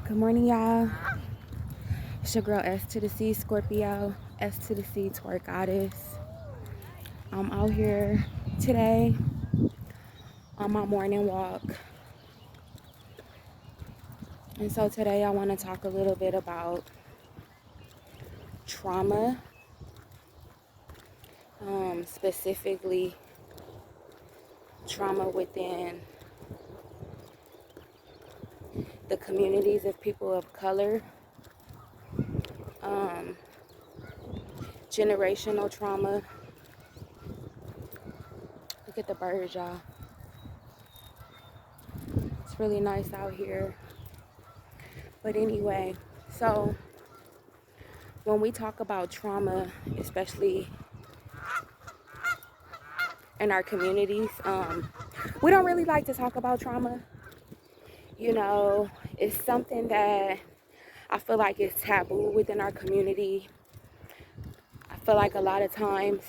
Good morning, y'all. It's your girl S to the C Scorpio, S to the C Twerk Goddess. I'm out here today on my morning walk. And so today I want to talk a little bit about trauma, specifically trauma within the communities of people of color, generational trauma. Look at the birds, y'all. It's really nice out here. But anyway, so when we talk about trauma, especially in our communities, we don't really like to talk about trauma. You know, it's something that I feel like is taboo within our community. I feel like a lot of times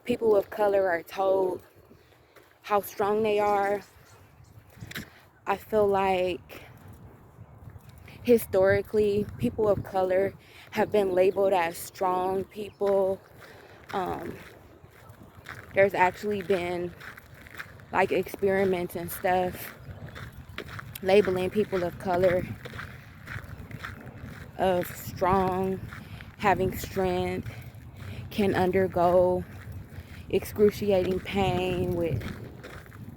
people of color are told how strong they are. I feel like historically people of color have been labeled as strong people. There's actually been like experiments and stuff labeling people of color of strong, having strength, can undergo excruciating pain with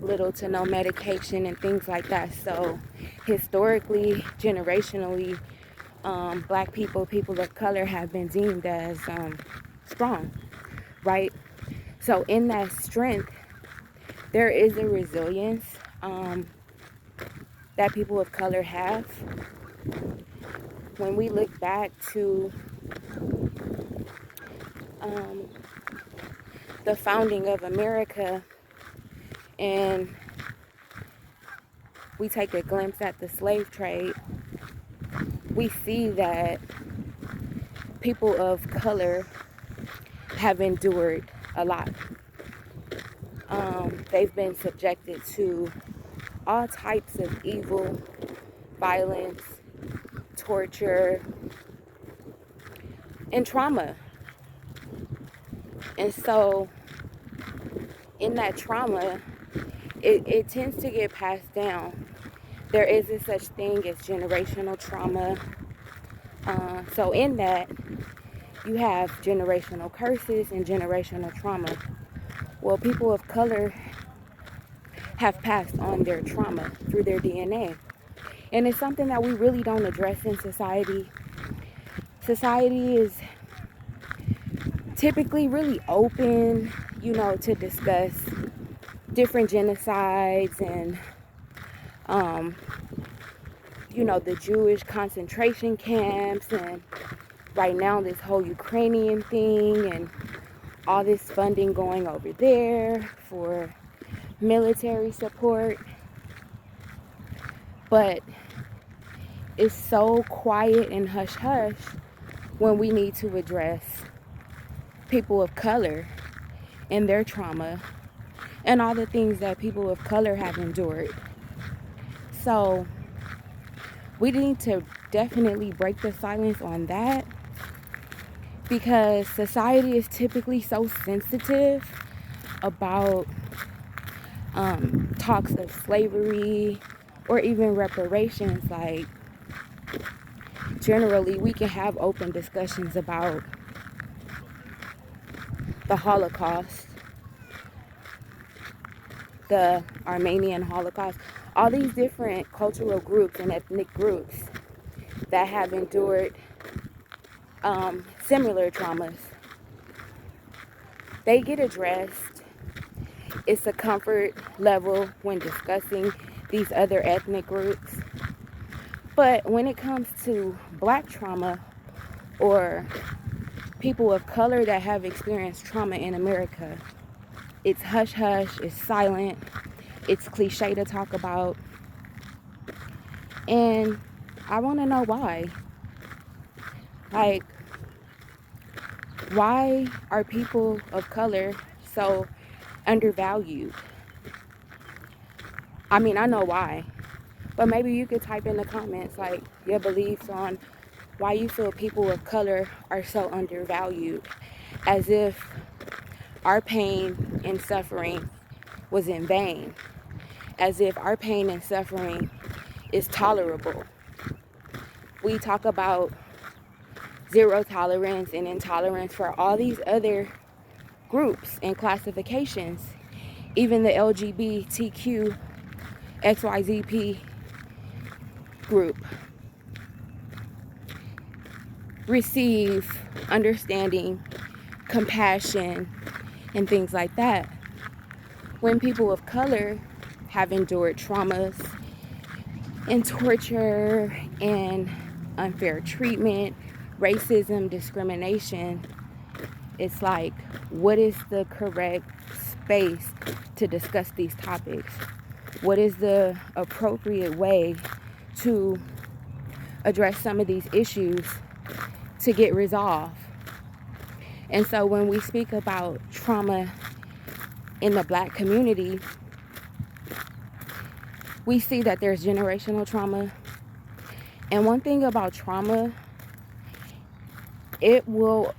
little to no medication and things like that. So historically, generationally, black people, people of color have been deemed as strong, right? So in that strength, there is a resilience that people of color have. When we look back to the founding of America and we take a glimpse at the slave trade, we see that people of color have endured a lot. They've been subjected to all types of evil, violence, torture, and trauma. And so in that trauma, it tends to get passed down. There isn't such thing as generational trauma. So in that, you have generational curses and generational trauma. Well, people of color have passed on their trauma through their DNA. And it's something that we really don't address in society. Society is typically really open, you know, to discuss different genocides and, you know, the Jewish concentration camps, and right now this whole Ukrainian thing and all this funding going over there for military support. But it's so quiet and hush-hush when we need to address people of color and their trauma and all the things that people of color have endured. So we need to definitely break the silence on that, because society is typically so sensitive about talks of slavery or even reparations. Like, generally we can have open discussions about the Holocaust, the Armenian Holocaust, all these different cultural groups and ethnic groups that have endured similar traumas. They get addressed. It's a comfort level when discussing these other ethnic groups. But when it comes to black trauma or people of color that have experienced trauma in America, it's hush hush, it's silent, it's cliche to talk about. And I want to know why. Like, why are people of color so undervalued? I mean, I know why. But maybe you could type in the comments like your beliefs on why you feel people of color are so undervalued, as if our pain and suffering was in vain, as if our pain and suffering is tolerable. We talk about zero tolerance and intolerance for all these other groups and classifications. Even the LGBTQ XYZP group receive understanding, compassion, and things like that. When people of color have endured traumas and torture and unfair treatment, racism, discrimination, it's like, what is the correct space to discuss these topics? What is the appropriate way to address some of these issues to get resolved? And so when we speak about trauma in the Black community, we see that there's generational trauma. And one thing about trauma, it will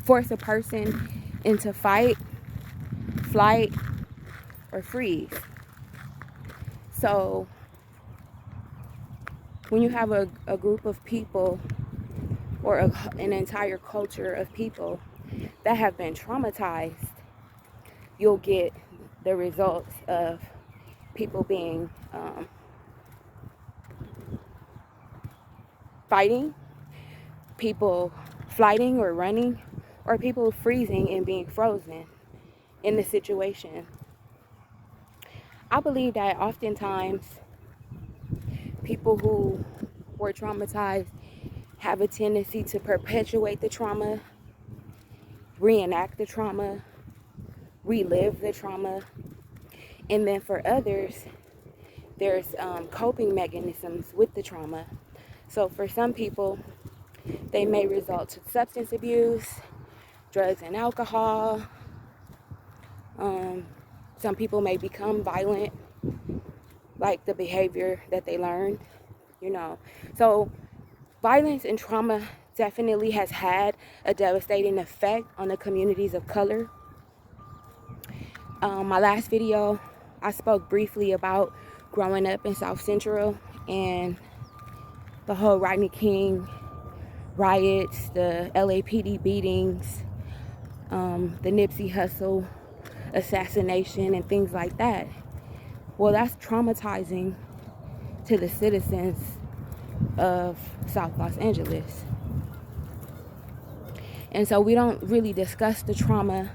force a person into fight, flight, or freeze. So when you have a group of people or an entire culture of people that have been traumatized, you'll get the results of people being fighting, people flighting or running, or people freezing and being frozen in the situation. I believe that oftentimes people who were traumatized have a tendency to perpetuate the trauma, reenact the trauma, relive the trauma, and then for others, there's coping mechanisms with the trauma. So for some people, they may result to substance abuse, drugs and alcohol. Some people may become violent, like the behavior that they learned, So violence and trauma definitely has had a devastating effect on the communities of color. My last video, I spoke briefly about growing up in South Central and the whole Rodney King riots, the LAPD beatings, the Nipsey Hussle assassination, and things like that. Well, that's traumatizing to the citizens of South Los Angeles. And so we don't really discuss the trauma.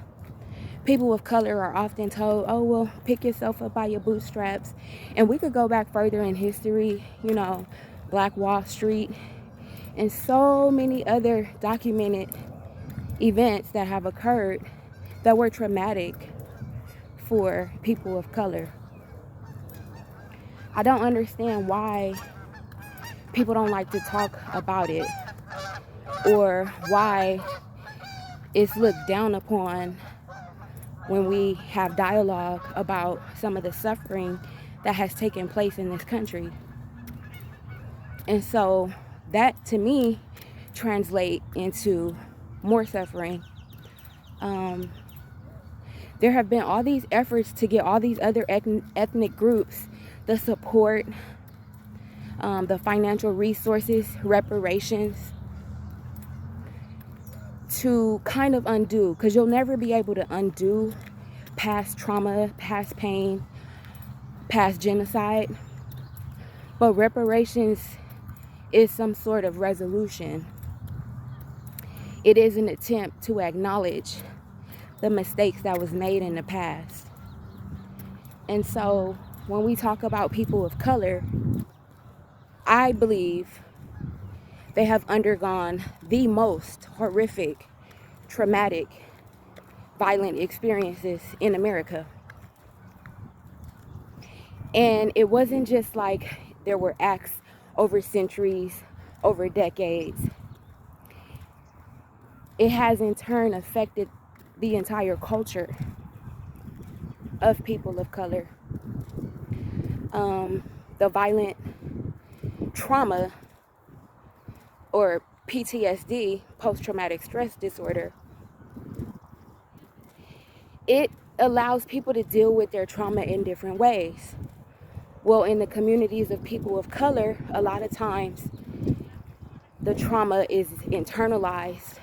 People of color are often told, oh, well, pick yourself up by your bootstraps. And we could go back further in history, Black Wall Street, and so many other documented events that have occurred that were traumatic for people of color. I don't understand why people don't like to talk about it, or why it's looked down upon when we have dialogue about some of the suffering that has taken place in this country. And so that, to me, translates into more suffering. There have been all these efforts to get all these other ethnic groups the support, the financial resources, reparations, to kind of undo, because you'll never be able to undo past trauma, past pain, past genocide. But reparations is some sort of resolution. It is an attempt to acknowledge the mistakes that was made in the past. And so when we talk about people of color, I believe they have undergone the most horrific, traumatic, violent experiences in America. And it wasn't just like there were acts over centuries, over decades. It has in turn affected the entire culture of people of color. the violent trauma or PTSD, post-traumatic stress disorder, it allows people to deal with their trauma in different ways. Well, in the communities of people of color, a lot of times the trauma is internalized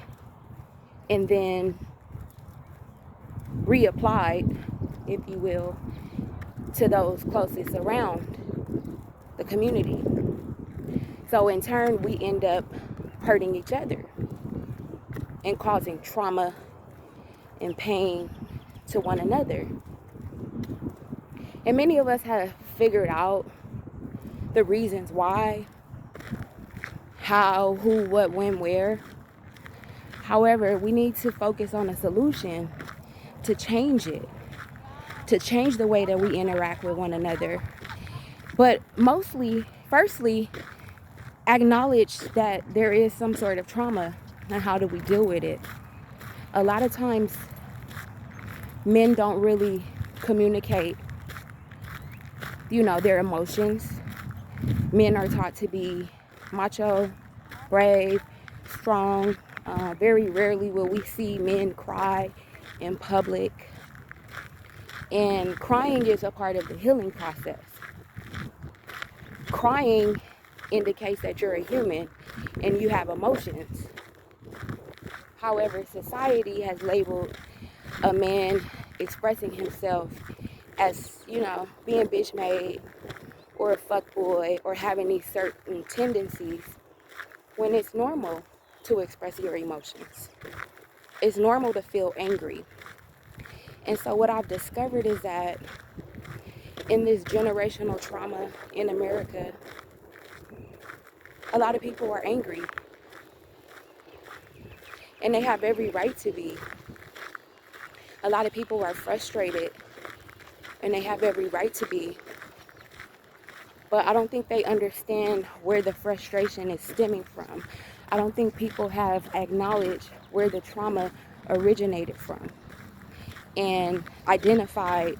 and then reapplied, if you will, to those closest around the community. So in turn, we end up hurting each other and causing trauma and pain to one another. And many of us have figured out the reasons why, how, who, what, when, where. However, we need to focus on a solution to change it, to change the way that we interact with one another. But firstly, acknowledge that there is some sort of trauma and how do we deal with it. A lot of times, men don't really communicate, their emotions. Men are taught to be macho, brave, strong. Very rarely will we see men cry in public. And crying is a part of the healing process. Crying indicates that you're a human and you have emotions. However, society has labeled a man expressing himself as, being bitch made or a fuckboy or having these certain tendencies when it's normal to express your emotions. It's normal to feel angry. And so what I've discovered is that in this generational trauma in America, a lot of people are angry. And they have every right to be. A lot of people are frustrated, and they have every right to be. But I don't think they understand where the frustration is stemming from. I don't think people have acknowledged where the trauma originated from and identified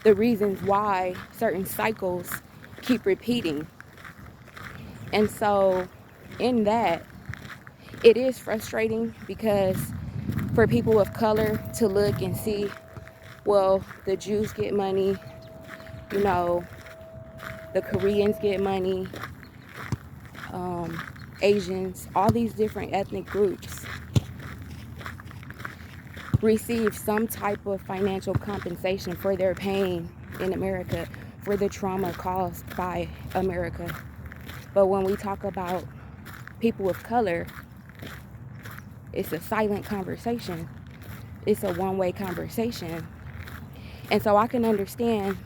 the reasons why certain cycles keep repeating. And so in that, it is frustrating because for people of color to look and see, well, the Jews get money, the Koreans get money, Asians, all these different ethnic groups receive some type of financial compensation for their pain in America, for the trauma caused by America. But when we talk about people of color, it's a silent conversation. It's a one-way conversation. And so I can understand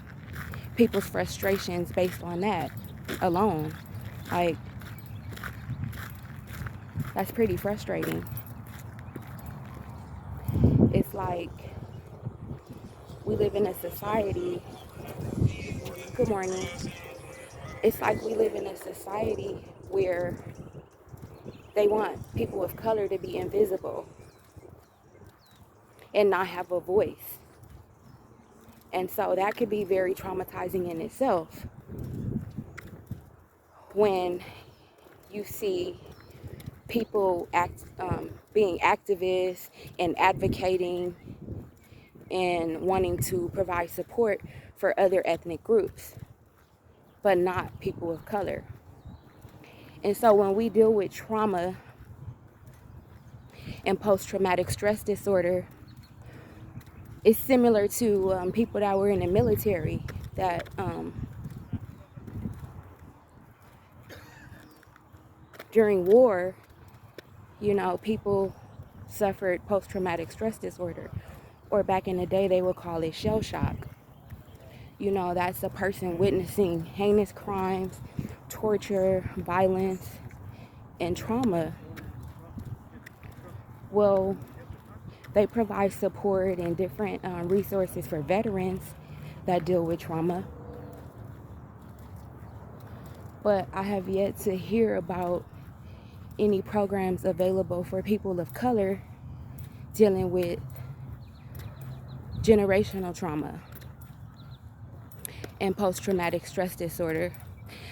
people's frustrations based on that alone. Like, that's pretty frustrating. It's like we live in a society. Good morning. It's like we live in a society where they want people of color to be invisible and not have a voice. And so that could be very traumatizing in itself when you see people being activists and advocating and wanting to provide support for other ethnic groups, but not people of color. And so when we deal with trauma and post-traumatic stress disorder, it's similar to people that were in the military that during war, people suffered post-traumatic stress disorder, or back in the day they would call it shell shock. That's a person witnessing heinous crimes, torture, violence, and trauma. Well, they provide support and different resources for veterans that deal with trauma. But I have yet to hear about any programs available for people of color dealing with generational trauma. and post-traumatic stress disorder.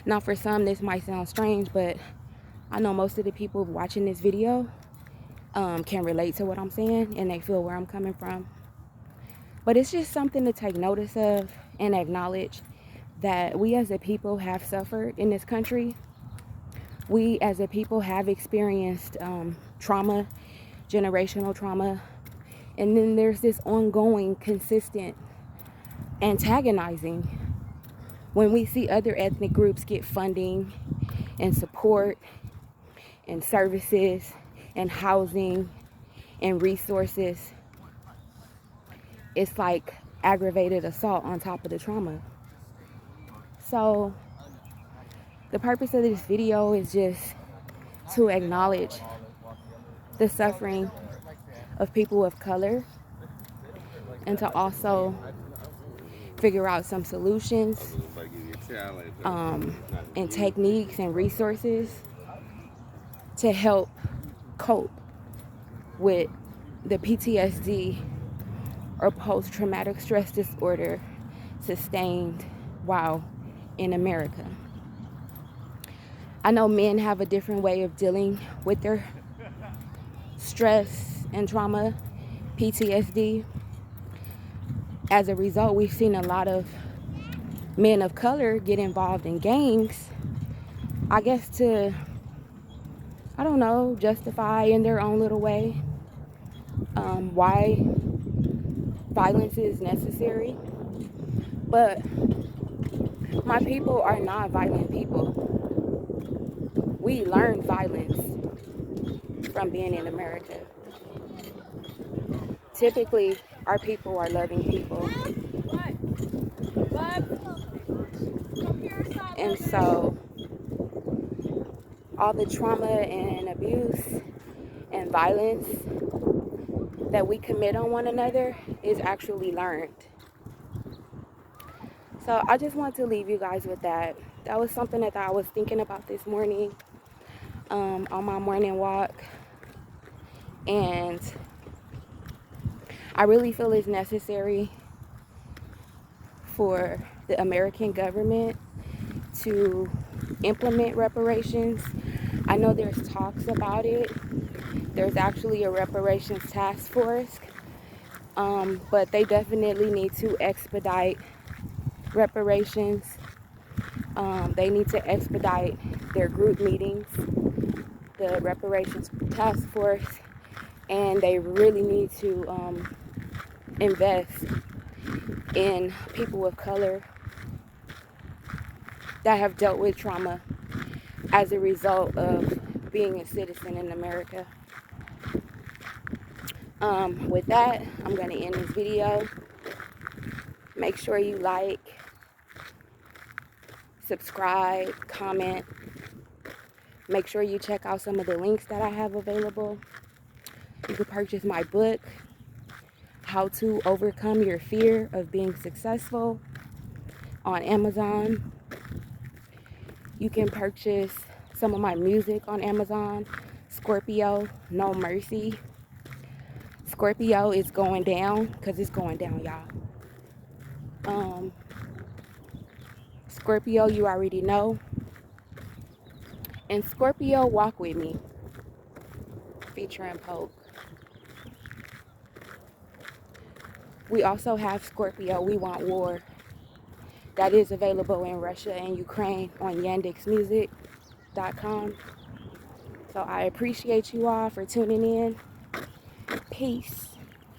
Now, for some, this might sound strange, but I know most of the people watching this video can relate to what I'm saying, and they feel where I'm coming from. But it's just something to take notice of and acknowledge that we as a people have suffered in this country. We as a people have experienced trauma, generational trauma, and then there's this ongoing, consistent antagonizing when we see other ethnic groups get funding and support and services and housing and resources. It's like aggravated assault on top of the trauma. So the purpose of this video is just to acknowledge the suffering of people of color and to also figure out some solutions and techniques and resources to help cope with the PTSD or post-traumatic stress disorder sustained while in America. I know men have a different way of dealing with their stress and trauma, PTSD. As a result, we've seen a lot of men of color get involved in gangs, I guess to, I don't know, justify in their own little way why violence is necessary. But my people are not violent people. We learn violence from being in America. Typically, our people are loving people. And so, all the trauma and abuse and violence that we commit on one another is actually learned. So I just want to leave you guys with that. That was something that I was thinking about this morning on my morning walk. And I really feel it's necessary for the American government to implement reparations. I know there's talks about it. There's actually a reparations task force, but they definitely need to expedite reparations. They need to expedite their group meetings, the reparations task force, and they really need to invest in people of color that have dealt with trauma as a result of being a citizen in America. With that, I'm going to end this video. Make sure you like, subscribe, comment. Make sure you check out some of the links that I have available. You can purchase my book, How to Overcome Your Fear of Being Successful, on Amazon. You can purchase some of my music on Amazon. Scorpio, No Mercy. Scorpio is going down, because it's going down, y'all. Scorpio, you already know. And Scorpio, Walk With Me, featuring Poke. We also have Scorpio, We Want War. That is available in Russia and Ukraine on yandexmusic.com. So I appreciate you all for tuning in. Peace.